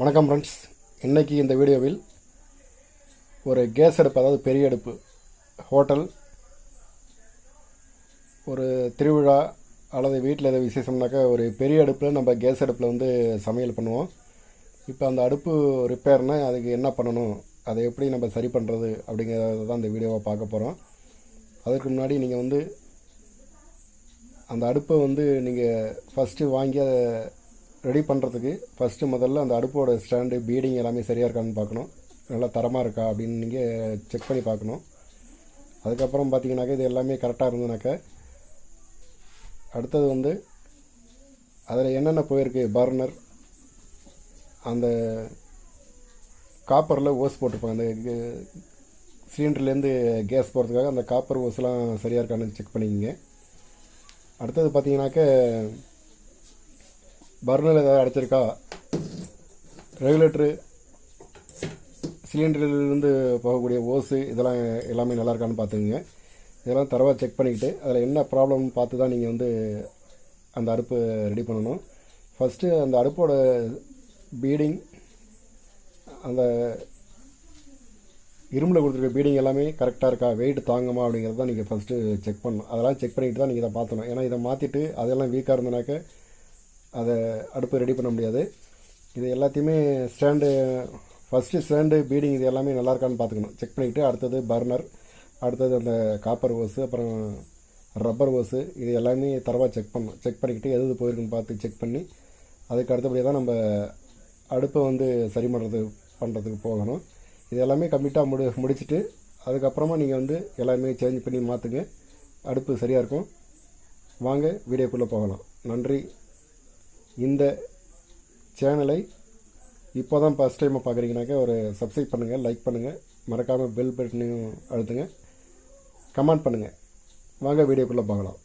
வணக்கம் ஃப்ரெண்ட்ஸ். இன்றைக்கி இந்த வீடியோவில் ஒரு கேஸ் அடுப்பு, அதாவது பெரிய அடுப்பு, ஹோட்டல், ஒரு திருவிழா அல்லது வீட்டில் எதாவது விசேஷம்னாக்கா ஒரு பெரிய அடுப்பில் நம்ம கேஸ் அடுப்பில் சமையல் பண்ணுவோம். இப்போ அந்த அடுப்பு ரிப்பேர்னால் அதுக்கு என்ன பண்ணணும், அதை எப்படி நம்ம சரி பண்ணுறது அப்படிங்கிறத தான் இந்த வீடியோவை பார்க்க போகிறோம். அதுக்கு முன்னாடி நீங்கள் அந்த அடுப்பை நீங்கள் ஃபஸ்ட்டு வாங்கி அதை ரெடி பண்ணுறதுக்கு முதல்ல அந்த அடுப்போட ஸ்டாண்டு, பீடிங் எல்லாமே சரியாக இருக்கான்னு பார்க்கணும். நல்லா தரமாக இருக்கா அப்படின்னு நீங்கள் செக் பண்ணி பார்க்கணும். அதுக்கப்புறம் பார்த்தீங்கன்னாக்கா இது எல்லாமே கரெக்டாக இருந்ததுனாக்கா அடுத்தது அதில் என்னென்ன போயிருக்கு, பர்னர், அந்த காப்பரில் ஓஸ் போட்டிருப்பாங்க, அந்த சிலிண்டர்லேருந்து கேஸ் போகிறதுக்காக அந்த காப்பர் ஓஸ்லாம் சரியாக இருக்கான்னு செக் பண்ணிக்கோங்க. அடுத்தது பார்த்தீங்கன்னாக்கா பர்னர் ஏதாவது அடைச்சிருக்கா, ரெகுலேட்டரு, சிலிண்டர்லேருந்து போகக்கூடிய ஓஸு இதெல்லாம் எல்லாமே நல்லா இருக்கான்னு பார்த்துக்குங்க. இதெல்லாம் தரவாக செக் பண்ணிக்கிட்டு அதில் என்ன ப்ராப்ளம் பார்த்து தான் நீங்கள் அந்த அடுப்பு ரெடி பண்ணணும். ஃபஸ்ட்டு அந்த அடுப்போட பீடிங், அந்த இரும்பில் கொடுத்துருக்க பீடிங் எல்லாமே கரெக்டாக இருக்கா, வெயிட் தாங்குமா அப்படிங்கிறத நீங்கள் ஃபஸ்ட்டு செக் பண்ணணும். அதெல்லாம் செக் பண்ணிவிட்டு தான் நீங்கள் இதை மாற்றணும். ஏன்னா இதை மாற்றிட்டு அதெல்லாம் வீக்காக இருந்தனாக்க அதை அடுப்பு ரெடி பண்ண முடியாது. இது எல்லாத்தையுமே ஃபஸ்ட்டு ஸ்டாண்டு, பீடிங் இது எல்லாமே நல்லா இருக்கான்னு பார்த்துக்கணும். செக் பண்ணிக்கிட்டு அடுத்தது பர்னர், அடுத்தது அந்த காப்பர் ஓஸு, அப்புறம் ரப்பர் ஓஸு, இது எல்லாமே தரவாக செக் பண்ணணும். செக் பண்ணிக்கிட்டு எது போயிருக்குன்னு பார்த்து செக் பண்ணி அதுக்கு அடுத்தபடியாக தான் நம்ம அடுப்பை சரி பண்ணுறதுக்கு போகணும். இது எல்லாமே கம்ப்ளீட்டாக முடிச்சுட்டு அதுக்கப்புறமா நீங்கள் எல்லாமே சேஞ்ச் பண்ணி மாற்றுங்க. அடுப்பு சரியாக இருக்கும். வாங்க வீடியோக்குள்ளே போகலாம். நன்றி. இந்த சேனலை இப்போ தான் ஃபஸ்ட் டைமாக பார்க்குறீங்கனாக்கா ஒரு சப்ஸ்கிரைப் பண்ணுங்கள், லைக் பண்ணுங்கள், மறக்காமல் பெல் பட்டனையும் அழுத்துங்க, கமெண்ட் பண்ணுங்கள். வாங்க வீடியோக்குள்ளே பார்க்கலாம்.